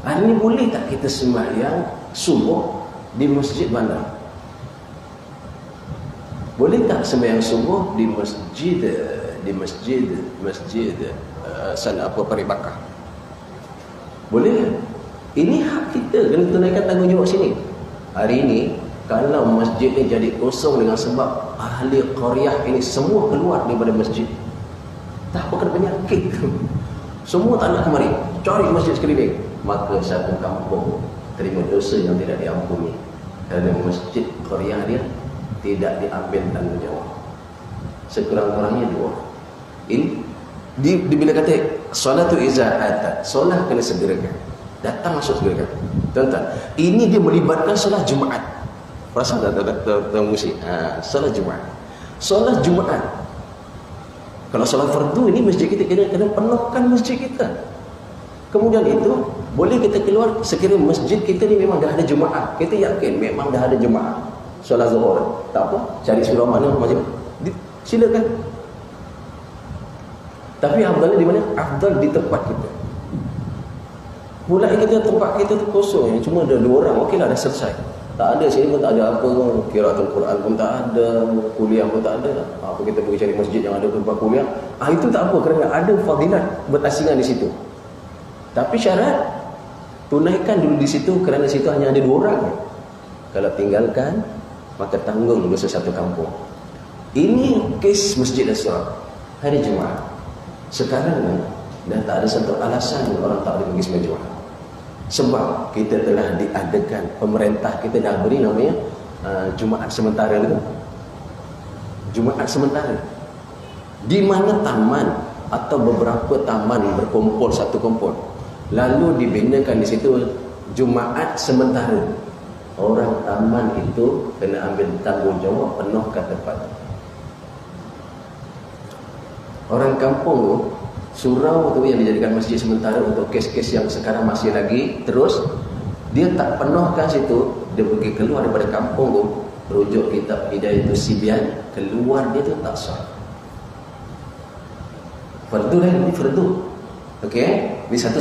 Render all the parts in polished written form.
Hari ini boleh tak kita sembahyang subuh di masjid bandar? Boleh tak sembahyang subuh di masjid sana apa Paribakar? Boleh? Ini hak kita, kena tunaikan tanggungjawab sini. Hari ini kalau masjid ni jadi kosong dengan sebab ahli qaryah ini semua keluar daripada masjid, tak apa kena penyakit, semua tak nak kemari, cari masjid sekeliling, maka satu kampung terima dosa yang tidak diampuni kerana masjid qaryah dia tidak diambil tanggungjawab. Sekurang-kurangnya dua. Ini bila kata solatu iza atat, solat kena segerakan, datang masuk segerakan. Tuan-tuan, ini dia melibatkan solat Jumaat. Perasan tak tuan musik? Solat Jumaat. Solat Jumaat. Kalau solat fardu ini masjid kita kena penuhkan masjid kita. Kemudian itu boleh kita keluar sekiranya masjid kita ni memang dah ada Jumaat. Kita yakin memang dah ada Jumaat. Solat Zuhur, tak apa, cari surau mana macam silakan. Tapi afdalnya di mana? Afdal di tempat kita. Pula kita tempat kita tu kosong, cuma ada 2 orang, okeylah dah selesai. Tak ada sini pun tak ada apa, qiraatul Quran pun tak ada, kuliah pun tak ada. Apa kita pergi cari masjid yang ada tempat kuliah? Itu tak apa kerana ada fadilat berasingan di situ. Tapi syarat tunaikan dulu di situ kerana situ hanya ada 2 orang. Kalau tinggalkan maka tanggung dosa satu kampung. Ini kes Masjid Asrar hari Jumaat. Sekarang ni dah tak ada satu alasan orang tak boleh pergi sembahyang Jumaat. Sebab kita telah diadakan, pemerintah kita dah beri namanya Jumaat sementara itu. Jumaat sementara. Di mana taman atau beberapa taman berkumpul satu kumpul. Lalu dibinakan di situ Jumaat sementara. Orang taman itu kena ambil tanggungjawab penuhkan tempat. Orang kampung tu, surau tu yang dijadikan masjid sementara untuk kes-kes yang sekarang masih lagi terus, dia tak penuhkan situ, dia pergi keluar daripada kampung tu, rujuk kitab Hidayatul Sibyan, keluar dia tu tak sah. Fardu lah, ini fardu. Okey, ini satu.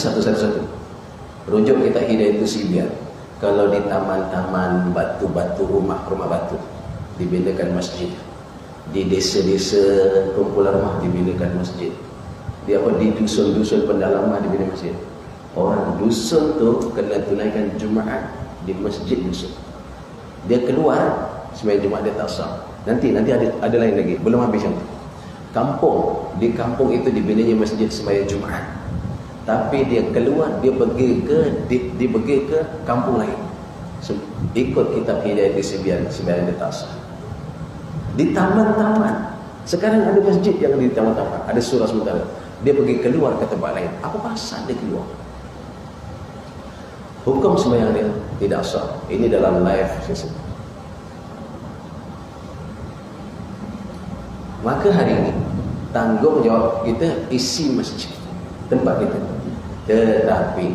Rujuk kitab Hidayatul Sibyan. Kalau di taman-taman batu-batu, rumah-rumah batu, dibinakan masjid. Di desa-desa kumpulan rumah dibinakan masjid. Di dusun-dusun pendalaman dibina masjid. Orang dusun tu kena tunaikan Jumaat di masjid dusun. Dia keluar sembahyang Jumaat dia tak sah. Nanti ada lain lagi, belum habis yang tu. Di kampung itu dibinanya masjid sembahyang Jumaat. Tapi dia keluar, dia pergi ke kampung lain. Ikut kitab Hidayatul Sibyan, sembahyang dia tak sah. Di taman-taman. Sekarang ada masjid yang di taman-taman, ada surau sementara. Dia pergi keluar ke tempat lain. Apa pasal dia keluar? Hukum sembahyang dia tidak sah. Ini dalam live session. Maka hari ini tanggungjawab kita isi masjid tempat kita. Tetapi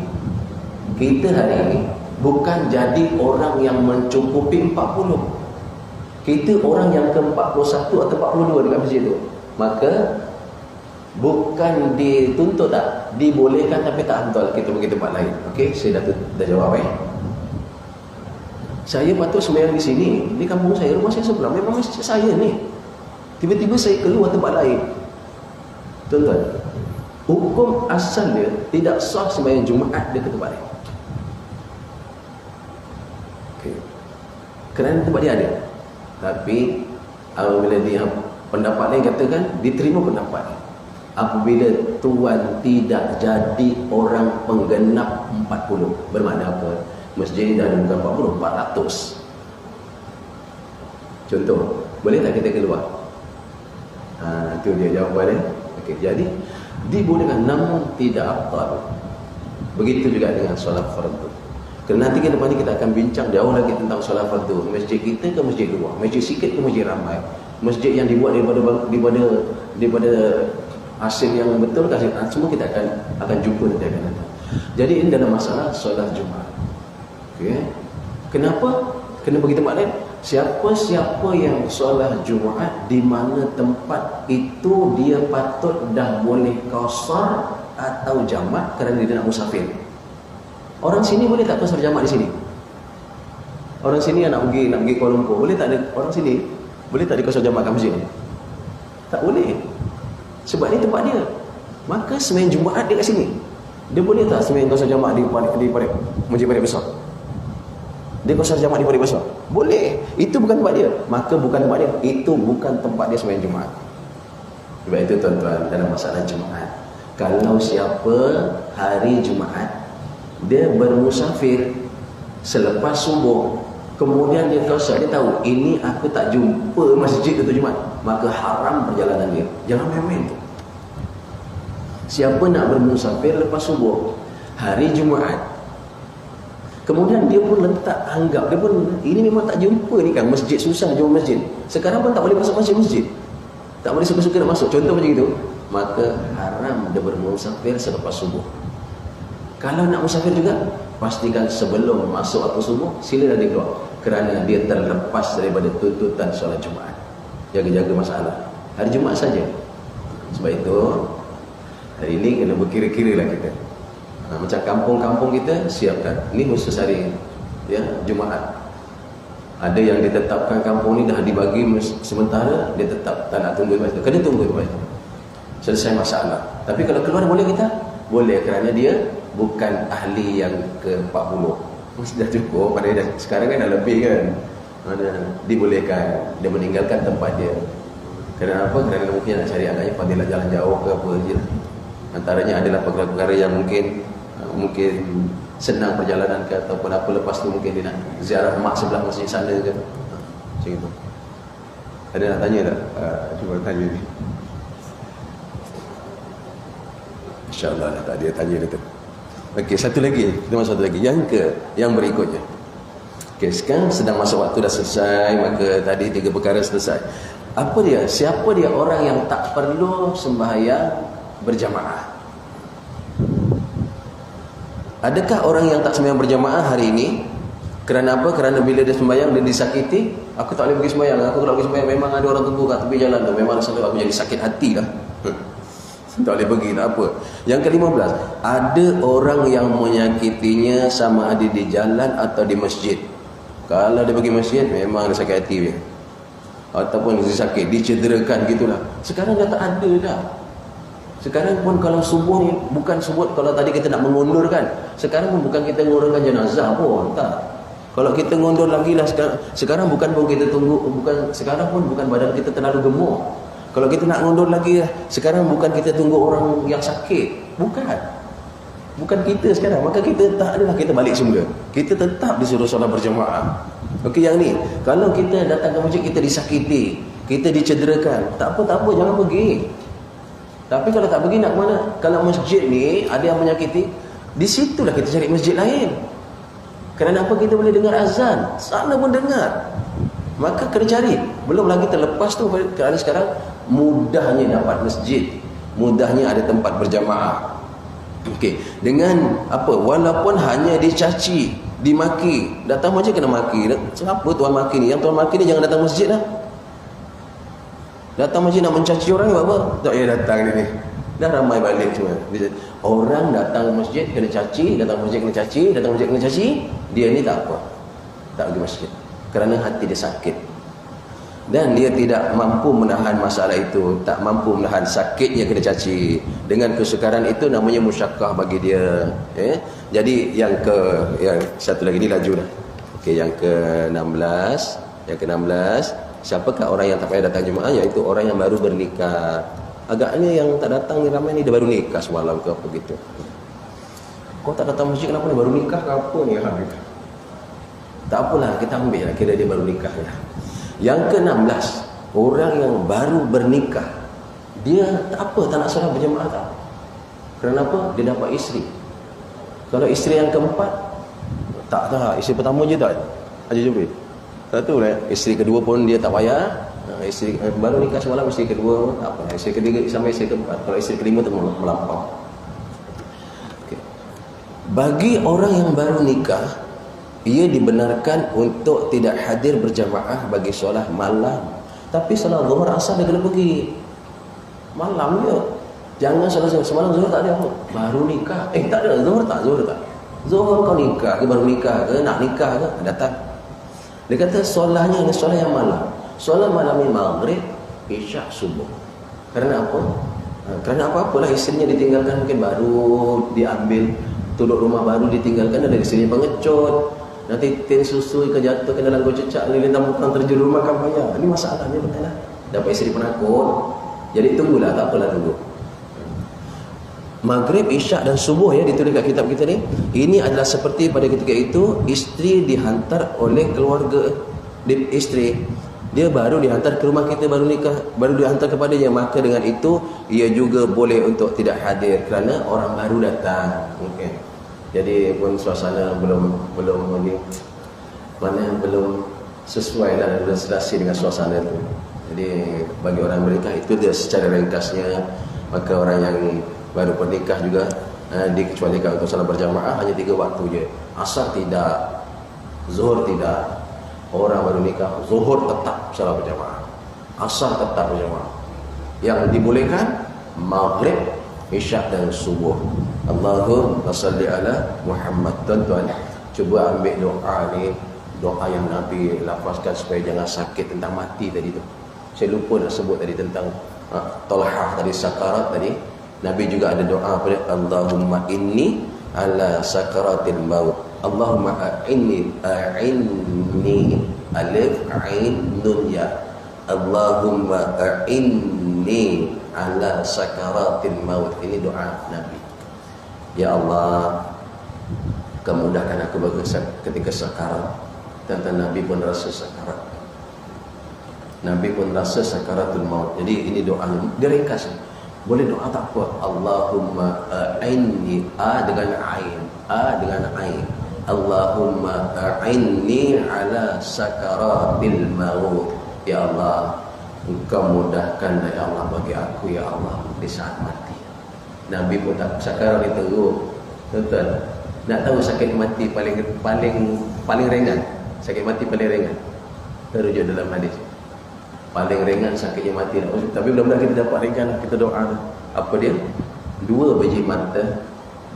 kita hari ini bukan jadi orang yang mencukupi 40. Kita orang yang ke-41 atau 42 dekat masjid itu. Maka bukan dituntut tak, dibolehkan tapi tak afdal kita pergi tempat lain. Okey, saya dah jawab Saya patut sembahyang di sini, di kampung saya, rumah saya sebelah, memang masjid saya ni. Tiba-tiba saya keluar tempat lain. Tuan-tuan, hukum asal dia tidak sah sembahyang Jumaat dia ke tempat lain. Okey. Kerana tempat dia ada. Tapi apabila dia pendapat lain katakan diterima pendapat. Apabila tuan tidak jadi orang penggenap 40, bermakna apa? Masjid dah ada bukan 40, 400. Contoh, boleh tak kita keluar? Itu dia jawapan dia. Okey, jadi dibolehkan namun tidak afdal. Begitu juga dengan solat fardu. Kerana nanti ke depan ni kita akan bincang jauh lagi tentang solat fardu. Masjid kita ke masjid luar, masjid sikit ke masjid ramai, masjid yang dibuat daripada hasil yang betul kan, semua kita akan jumpa nanti akan datang. Jadi ini dalam masalah solat Jumaat. Okey. Kenapa kena pergi tempat lain? Siapa-siapa yang solat Jumaat di mana tempat itu dia patut dah boleh qasar atau jamak kerana dia nak musafir. Orang sini boleh tak kau solat jamaah di sini? Orang sini yang nak pergi Kuala Lumpur, boleh tak ada orang sini? Boleh tak dia kau solat jamaah kat masjid ni? Tak boleh. Sebab ni tempat dia. Maka sembahyang Jumaat dia kat sini. Dia boleh tak sembahyang kau solat jamaah di masjid paling besar? Dia kau solat jamaah di paling besar? Boleh. Itu bukan tempat dia. Maka bukan tempat dia. Itu bukan tempat dia sembahyang Jumaat. Sebab itu tuan-tuan, dalam masalah Jumaat, kalau siapa hari Jumaat dia bermusafir selepas subuh, kemudian dia kosong, dia tahu ini aku tak jumpa masjid itu Jumaat, maka haram perjalanan dia. Jangan main-main tu. Siapa nak bermusafir lepas subuh hari Jumaat, kemudian dia pun anggap dia pun ini memang tak jumpa ni kan masjid, susah jumpa masjid, sekarang pun tak boleh masuk masjid, tak boleh suka-suka nak masuk, contoh macam itu, maka haram dia bermusafir selepas subuh. Kalau nak musafir juga, pastikan sebelum masuk waktu subuh sila dia keluar, kerana dia terlepas daripada tuntutan solat Jumaat. Jaga-jaga masalah hari Jumaat saja. Sebab itu hari ini kena berkira-kira lah kita. Macam kampung-kampung kita siapkan, ni khusus hari ya Jumaat. Ada yang ditetapkan kampung ni dah dibagi sementara, dia tetap tak nak tunggu lepas itu, kena tunggu lepas itu selesai masalah. Tapi kalau keluar boleh kita? Boleh, kerana dia bukan ahli yang ke-40. Sudah cukup pada dia. Sekarang kan dah lebih kan. Dibolehkan dia meninggalkan tempat dia. Kerana apa? Kerana mungkin nak cari anaknya fadilah jalan jauh ke apa je. Antaranya adalah perkara-perkara yang mungkin senang perjalanan ke ataupun apa, lepas tu mungkin dia nak ziarah mak sebelah masjid sana ke. Macam itu. Ada nak tanya tak? Cuba tanya ni. InsyaAllah tak ada tanya dia tu. Okey, satu lagi. Kita masuk satu lagi. Yang berikutnya. Okey, sekarang sedang masa waktu dah selesai, maka tadi 3 perkara selesai. Apa dia? Siapa dia orang yang tak perlu sembahyang berjamaah? Adakah orang yang tak sembahyang berjamaah hari ini? Kerana apa? Kerana bila dia sembahyang dia disakiti. Aku tak boleh pergi sembahyang. Aku kalau pergi sembahyang memang ada orang tunggu kat tepi jalan tu. Memang sampai aku jadi sakit hati lah. Tak boleh pergi, tak apa. Yang ke-15, ada orang yang menyakitinya sama ada di jalan atau di masjid. Kalau dia pergi masjid memang dia sakit hati dia. Ataupun dia sakit, dicederakan gitulah. Sekarang dah tak ada dah. Sekarang pun kalau subuh ni bukan subuh, kalau tadi kita nak mengundurkan, sekarang pun bukan kita mengundurkan jenazah pun, tak. Kalau kita ngundur lagi lah sekarang bukan pun kita tunggu, sekarang pun bukan badan kita terlalu gemuk. Kalau kita nak ngundur lagi, sekarang bukan kita tunggu orang yang sakit. Bukan kita sekarang. Maka kita tak adalah kita balik semula. Kita tetap disuruh solat berjamaah. Okey, yang ni, kalau kita datang ke masjid kita disakiti, kita dicederakan, tak apa, jangan pergi. Tapi kalau tak pergi nak ke mana? Kalau masjid ni ada yang menyakiti, di situlah kita cari masjid lain. Kerana apa? Kita boleh dengar azan, sana pun dengar. Maka kena cari. Belum lagi terlepas tu, kerana sekarang mudahnya dapat masjid, mudahnya ada tempat berjamaah. Okey, dengan apa? Walaupun hanya dicaci, dimaki, datang masjid kena maki. Siapa tuan maki ni? Yang tuan maki ni jangan datang masjid lah. Datang masjid nak mencaci orang buat apa? Tak payah datang ni. Dah ramai balik semua. Orang datang masjid kena caci, datang masjid kena caci, datang masjid kena caci, dia ni tak apa, tak pergi masjid kerana hati dia sakit dan dia tidak mampu menahan masalah itu, tak mampu menahan sakitnya kena caci. Dengan kesukaran itu namanya musyakkah bagi dia. Jadi yang satu lagi ni laju dah. Okey, yang ke-16, siapakah orang yang tak payah datang Jumaat? Iaitu orang yang baru bernikah. Agaknya yang tak datang ni ramai ni dia baru nikah semalam ke apa gitu. Kau tak datang masjid kenapa ni? Baru nikah ke apa ni? Tak apalah, kita ambil lah, kira dia baru nikah lah. Yang ke-16, orang yang baru bernikah, dia tak apa, tak nak solat berjamaah tak. Kenapa? Dia dapat isteri. Kalau isteri yang keempat, tak, isteri pertama je tak Haji Jibril. Tak tahu lah, isteri kedua pun dia tak payah. Isteri baru nikah semalam, isteri kedua tak apa, isteri ketiga sampai isteri keempat. Kalau isteri kelima tu melampau. Okay. Bagi orang yang baru nikah, ia dibenarkan untuk tidak hadir berjamaah bagi solat malam. Tapi solat zuhur asar dia kena pergi malam je. Jangan solat zuhur. Semalam zuhur tak ada apa, baru nikah. Tak ada zuhur tak. Zuhur kau nikah ke, baru nikah ke, nak nikah ke, datang. Dia kata solatnya ini solat yang malam. Solat malam ni maghrib, isyak, subuh. Kerana apa? Kerana apa-apalah isterinya ditinggalkan, mungkin baru diambil, tuduk rumah baru ditinggalkan, ada isterinya pengecut. Nanti tin susu ikan jatuh ke dalam gocecak ni, lintang bukan terjun rumah kan payah. Ini masalahnya betul lah. Dapat isteri penakut. Jadi tunggulah, tak apalah tunggu. Maghrib, isyak dan subuh ya ditulis kat kitab kita ni. Ini adalah seperti pada ketika itu isteri dihantar oleh keluarga isteri. Dia baru dihantar ke rumah kita, baru nikah, baru dihantar kepadanya. Maka dengan itu ia juga boleh untuk tidak hadir kerana orang baru datang. Okay. Jadi pun suasana belum ni, mana belum sesuai lah, belum serasi dengan suasana itu. Jadi bagi orang menikah itu dia secara ringkasnya. Maka orang yang baru pernikah juga dikecualikan untuk salat berjamaah hanya 3 waktu je. Asar tidak, zuhur tidak. Orang baru nikah, zuhur tetap salat berjamaah, asar tetap berjamaah. Yang dibolehkan maghrib, isyak dan subuh. Allahumma salli ala Muhammad. Tuan-tuan, cuba ambil doa ni, doa yang Nabi lafazkan supaya jangan sakit tentang mati tadi tu. Saya lupa nak sebut tadi tentang Talhah tadi, sakarat tadi. Nabi juga ada doa pada Allahumma inni ala sakaratil maut. Allahumma a'inni alif ain nun ya. Allahumma a'inni ala sakaratil maut. Ini doa Nabi. Ya Allah, kemudahkan aku ketika sakarat. Dan Nabi pun rasa sakarat. Nabi pun rasa sakaratul maut. Jadi ini doanya, dia ringkas. Boleh doa tak apa. Allahumma a'inni, a dengan ain, a dengan ain. Allahumma a'inni ala sakaratil maut. Ya Allah, Engkau mudahkan ya Allah bagi aku ya Allah di saat mati. Nabi pun tak sakarat ni teruk. Tuan-tuan, nak tahu sakit mati paling ringan. Sakit mati paling ringan. Terujuk dalam hadis. Paling ringan sakitnya mati. Tapi mudah-mudahan kita dapat ringan. Kita doa. Apa dia? 2 biji mata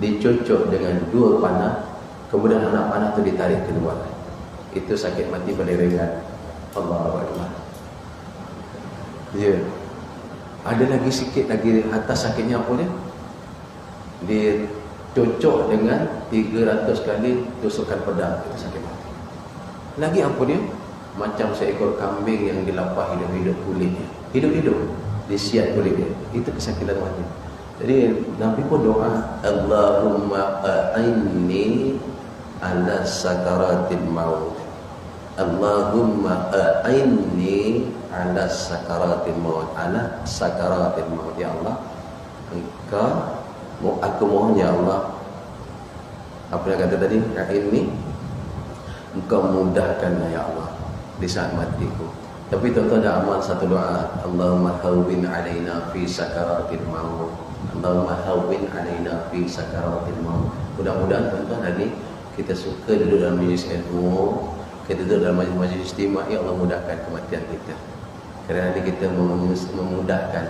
dicocok dengan 2 panah, kemudian anak panah itu ditarik keluar. Itu sakit mati paling ringan. Allahu Akbar. Ya. Ada lagi sikit lagi atas sakitnya apa dia? Dicocok dengan 300 kali tusukan pedang. Itu sakit mati. Lagi apa dia? Macam seekor kambing yang dilapah hidup-hidup kulitnya. Hidup-hidup disiat kulitnya. Itu kesakitan mati. Jadi Nabi pun doa, Allahumma a'inni ala sakaratil maut. Allahumma a'inni ala sakaratil maut. Ala sakaratil maut. Ya Allah, aku mohon ya Allah. Apa yang kata tadi? A'inni, Engkau mudahkan ya Allah di saat matiku. Tapi tuan-tuan ada amal satu doa, Allahumma hawwin alaina fi sakaratil maut. Allahumma hawwin alaina fi sakaratil maut. Mudah-mudahan tuan-tuan hari kita suka duduk dalam majlis ilmu, kita duduk dalam majlis istimewa, ya Allah mudahkan kematian kita. Kerana kita memudahkan,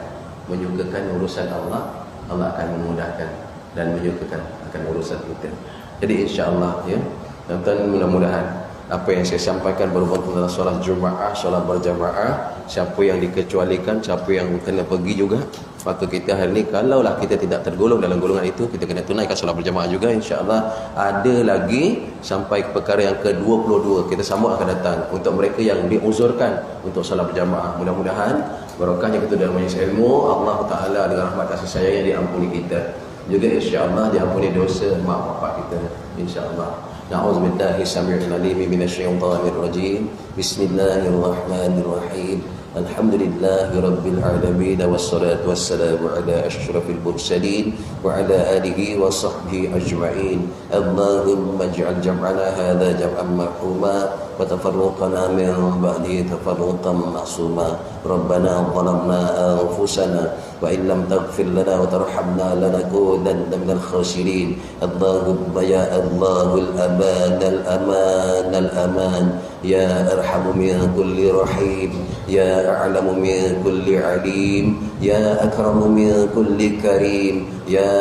menyukakan urusan Allah, Allah akan memudahkan dan menyukakan akan urusan kita. Jadi insya-Allah ya, tuan-tuan, mudah-mudahan apa yang saya sampaikan berhubung tentang solat Jumaat, solat berjamaah, siapa yang dikecualikan, siapa yang kena pergi juga, maka kita hari ini kalaulah kita tidak tergolong dalam golongan itu, kita kena tunaikan solat berjamaah juga insya-Allah. Ada lagi sampai ke perkara yang ke-22 kita sambung akan datang untuk mereka yang diuzurkan untuk solat berjamaah. Mudah-mudahan barokahnya kita dalam majlis ilmu, Allah Taala dengan rahmat kasih sayangnya diampuni kita. Juga insya-Allah diampuni dosa mak bapak kita insya-Allah. Na'udzu billahi samii'il 'aliim minasyaitonir rajiim. Bismillahirrahmanirrahim. Alhamdulillahi rabbil alamin wassalatu wassalamu ala asyrafil mursalin wa ala alihi wa sahbihi ajma'in. Allahumma ij'al jam'ana hadha jam'an marhuma wa tafarruqana min ba'dihi tafarruqan ma'suma. Rabbana zalamna anfusana وإن لم تغفر لنا وترحمنا لنكونن من الخاسرين. اللهم يا الله الأمان الأمان الأمان، يا أرحم من كل رحيم، يا أعلم من كل عليم، يا أكرم من كل كريم، يا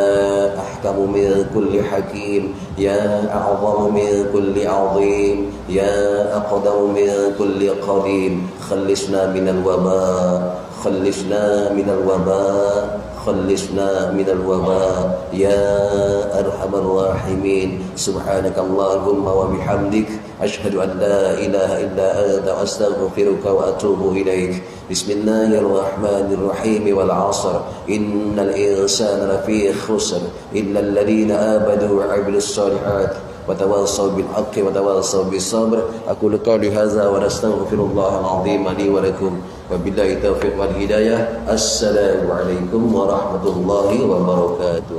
أحكم من كل حكيم، يا أعظم من كل عظيم، يا أقدم من كل قديم. خلصنا من الوباء، خلصنا من الوباء، خلصنا من الوباء يا أرحم الراحمين. سبحانك اللهم وبحمدك، أشهد أن لا إله إلا أنت، أستغفرك وأتوب إليك. بسم الله الرحمن الرحيم. والعصر إن الإنسان لفي خسر إلا الذين آمنوا وعملوا الصالحات وتواصوا بالحق وتواصوا بالصبر. أقول قولي هذا ونستغفر الله العظيم لي ولكم، وبالله التوفيق والهداية. السلام عليكم ورحمة الله وبركاته.